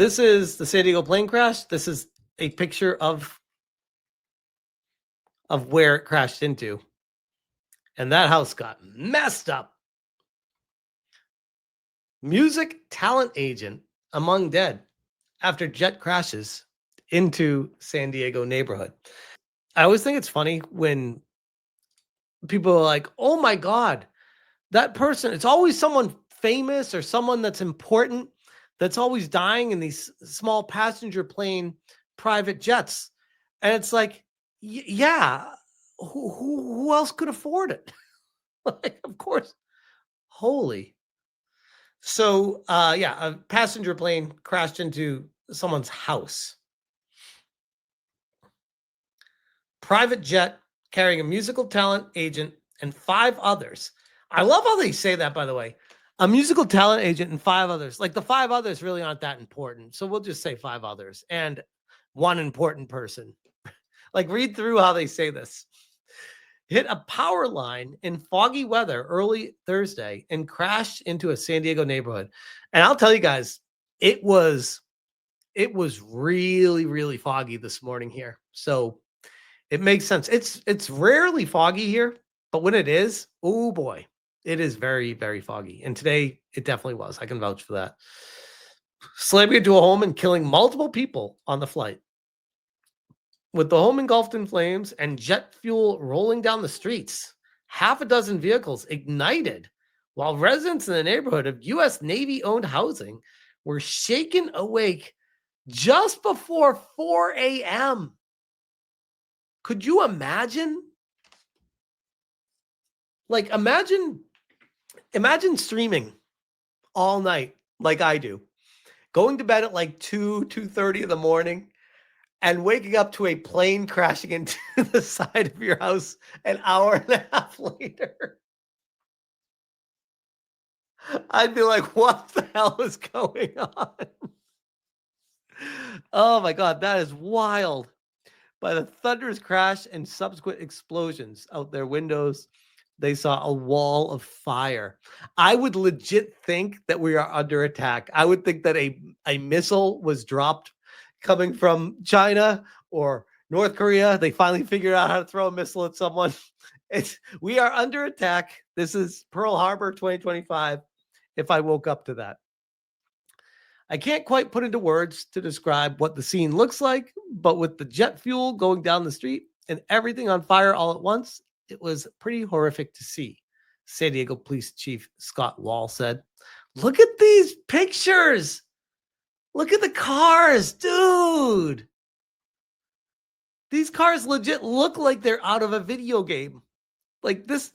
This is the San Diego plane crash. This is a picture of where it crashed into. And that house got messed up. Music talent agent among dead after jet crashes into San Diego neighborhood. I always think it's funny when people are like, oh my God, that person, it's always someone famous or someone that's important that's always dying in these small passenger plane private jets. And it's like, yeah, who else could afford it? Like, of course. Holy. So, a passenger plane crashed into someone's house. Private jet carrying a musical talent agent and 5 others. I love how they say that, by the way. A musical talent agent and 5 others. Like the 5 others really aren't that important. So we'll just say 5 others and 1 important person. Like read through how they say this. Hit a power line in foggy weather early Thursday and crashed into a San Diego neighborhood. And I'll tell you guys, it was really, really foggy this morning here. So it makes sense. It's rarely foggy here, but when it is, oh boy, it is very, very foggy. And today it definitely was. I can vouch for that. Slamming into a home and killing multiple people on the flight. With the home engulfed in flames and jet fuel rolling down the streets, half a dozen vehicles ignited while residents in the neighborhood of U.S. Navy-owned housing were shaken awake just before 4 a.m. Could you imagine? Like, imagine streaming all night like I do, going to bed at like 2:30 in the morning, and waking up to a plane crashing into the side of your house an hour and a half later. I'd be like, what the hell is going on? Oh my God, that is wild. By the thunderous crash and subsequent explosions out their windows, they saw a wall of fire. I would legit think that we are under attack. I would think that a missile was dropped coming from China or North Korea. They finally figured out how to throw a missile at someone. We are under attack. This is Pearl Harbor 2025, if I woke up to that. I can't quite put into words to describe what the scene looks like, but with the jet fuel going down the street and everything on fire all at once, it was pretty horrific to see, San Diego Police Chief Scott Wall said. Look at these pictures. Look at the cars, dude. These cars legit look like they're out of a video game. Like this,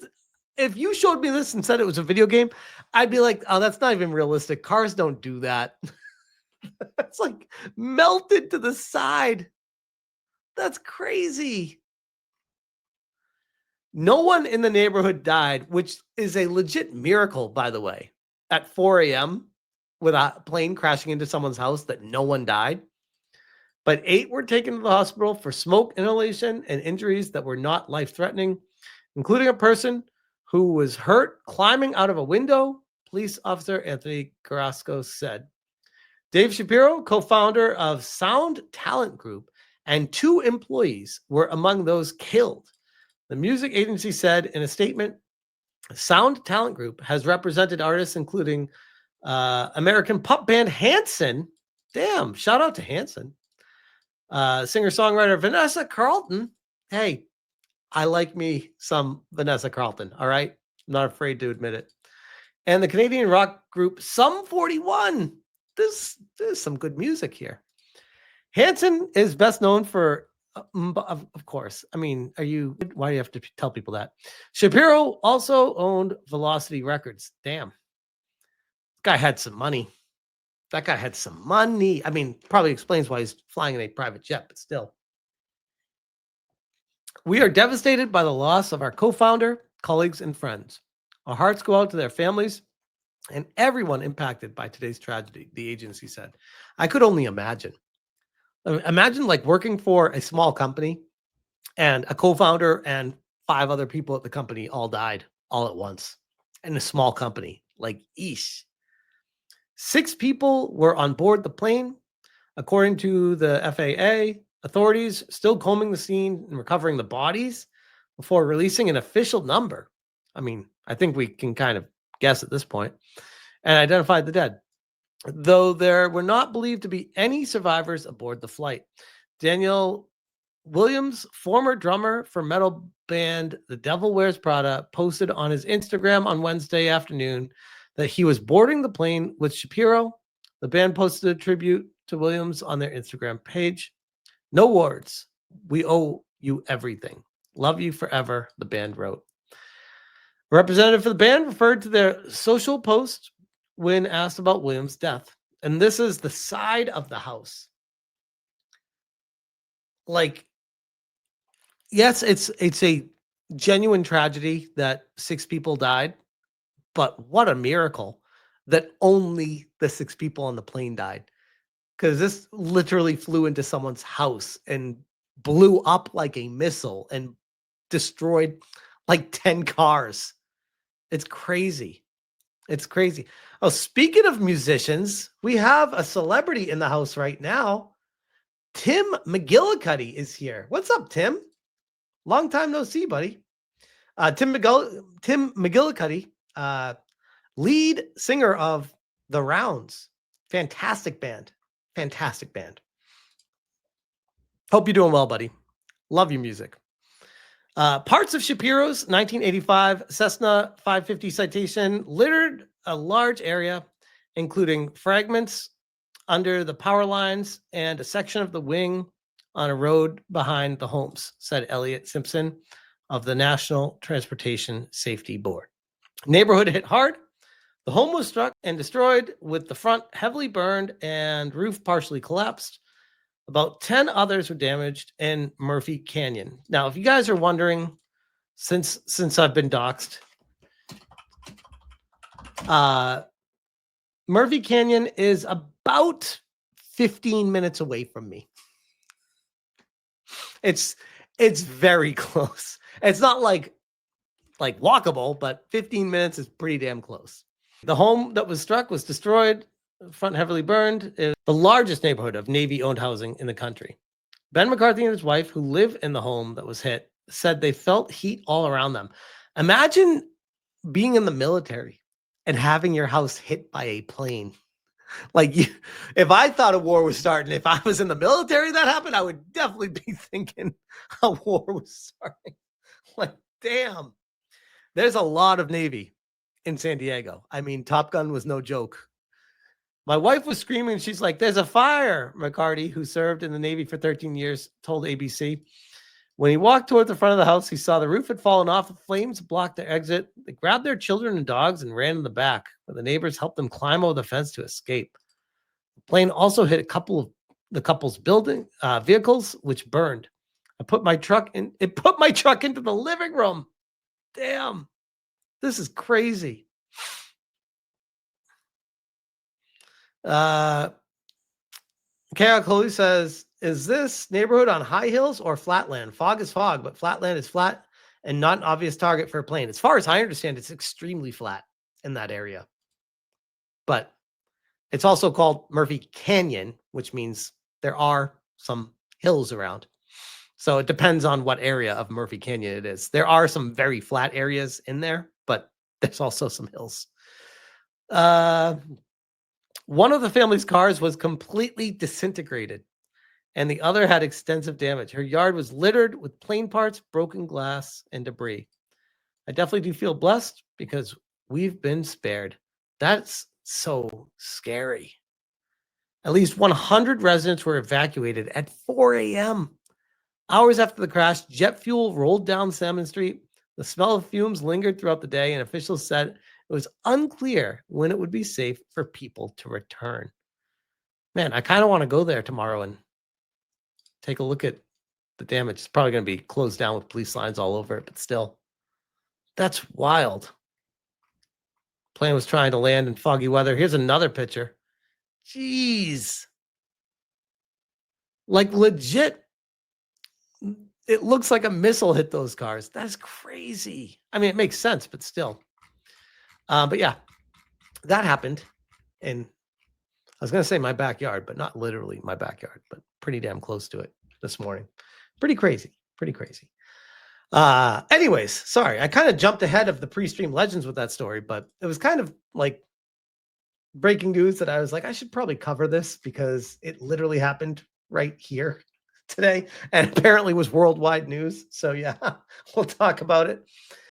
if you showed me this and said it was a video game, I'd be like, oh, that's not even realistic. Cars don't do that. It's like melted to the side. That's crazy. No one in the neighborhood died, which is a legit miracle, by the way. At 4 a.m., with a plane crashing into someone's house, that no one died. But 8 were taken to the hospital for smoke inhalation and injuries that were not life-threatening, including a person who was hurt climbing out of a window, police officer Anthony Carrasco said. Dave Shapiro, co-founder of Sound Talent Group, and 2 employees were among those killed. The music agency said in a statement, Sound Talent Group has represented artists including American pop band Hanson. Damn, shout out to Hanson. Singer-songwriter Vanessa Carlton. Hey, I like me some Vanessa Carlton, all right? I'm not afraid to admit it. And the Canadian rock group Sum 41. There's some good music here. Hanson is best known for, of course, I mean, why do you have to tell people that? Shapiro also owned Velocity Records. Damn. Guy had some money. That guy had some money. I mean, probably explains why he's flying in a private jet, but still. We are devastated by the loss of our co-founder, colleagues, and friends. Our hearts go out to their families and everyone impacted by today's tragedy, the agency said. I could only imagine. Imagine like working for a small company and a co-founder and 5 other people at the company all died all at once in a small company. Like, eesh. 6 people were on board the plane, According to the FAA, authorities still combing the scene and recovering the bodies before releasing an official number. I mean, I think we can kind of guess at this point, and identified the dead, though there were not believed to be any survivors aboard the flight. Daniel Williams, former drummer for metal band The Devil Wears Prada, posted on his Instagram on Wednesday afternoon that he was boarding the plane with Shapiro. The band posted a tribute to Williams on their Instagram page. No words. We owe you everything. Love you forever, the band wrote. A representative for the band referred to their social post when asked about Williams' death. And this is the side of the house. Like, yes, it's a genuine tragedy that 6 people died, but what a miracle that only the 6 people on the plane died. Because this literally flew into someone's house and blew up like a missile and destroyed like 10 cars. It's crazy. It's crazy. Oh, speaking of musicians, we have a celebrity in the house right now. Tim McGillicuddy is here. What's up, Tim? Long time no see, buddy. Tim McGillicuddy, lead singer of The Rounds. Fantastic band. Fantastic band. Hope you're doing well, buddy. Love your music. Parts of Shapiro's 1985 Cessna 550 citation littered a large area, including fragments under the power lines and a section of the wing on a road behind the homes, said Elliot Simpson of the National Transportation Safety Board. Neighborhood hit hard. The home was struck and destroyed, with the front heavily burned and roof partially collapsed. About 10 others were damaged in Murphy Canyon. Now, if you guys are wondering, since I've been doxxed, Murphy Canyon is about 15 minutes away from me. It's very close. It's not like walkable, but 15 minutes is pretty damn close. The home that was struck was destroyed, front heavily burned. It was the largest neighborhood of Navy-owned housing in the country. Ben McCarthy and his wife, who live in the home that was hit, said they felt heat all around them. Imagine being in the military and having your house hit by a plane. If I thought a war was starting, if I was in the military that happened, I would definitely be thinking a war was starting. Damn. There's a lot of Navy in San Diego. I mean, Top Gun was no joke. My wife was screaming. She's like, there's a fire. McCarty, who served in the Navy for 13 years, told ABC. When he walked toward the front of the house, he saw the roof had fallen off. Flames blocked their exit. They grabbed their children and dogs and ran in the back, but the neighbors helped them climb over the fence to escape. The plane also hit a couple of the couple's vehicles, which burned. It put my truck into the living room. Damn. This is crazy. Chaos says, is this neighborhood on high hills or flatland? Fog is fog, but flatland is flat and not an obvious target for a plane. As far as I understand, it's extremely flat in that area. But it's also called Murphy Canyon, which means there are some hills around. So it depends on what area of Murphy Canyon it is. There are some very flat areas in there, but there's also some hills. One of the family's cars was completely disintegrated, and the other had extensive damage. Her yard was littered with plane parts, broken glass, and debris. I definitely do feel blessed because we've been spared. That's so scary. At least 100 residents were evacuated at 4 a.m. Hours after the crash, jet fuel rolled down Salmon Street. The smell of fumes lingered throughout the day, and officials said it was unclear when it would be safe for people to return. Man, I kind of want to go there tomorrow and take a look at the damage. It's probably going to be closed down with police lines all over it, but still, that's wild. Plane was trying to land in foggy weather. Here's another picture. Jeez. Legit, it looks like a missile hit those cars. That's crazy. I mean, it makes sense, but still. But yeah, that happened in I was going to say my backyard, but not literally my backyard, but pretty damn close to it this morning. Pretty crazy. Pretty crazy. Anyways, sorry. I kind of jumped ahead of the pre-stream legends with that story, but it was kind of like breaking news that I was like, I should probably cover this because it literally happened right here today and apparently was worldwide news. So yeah, we'll talk about it.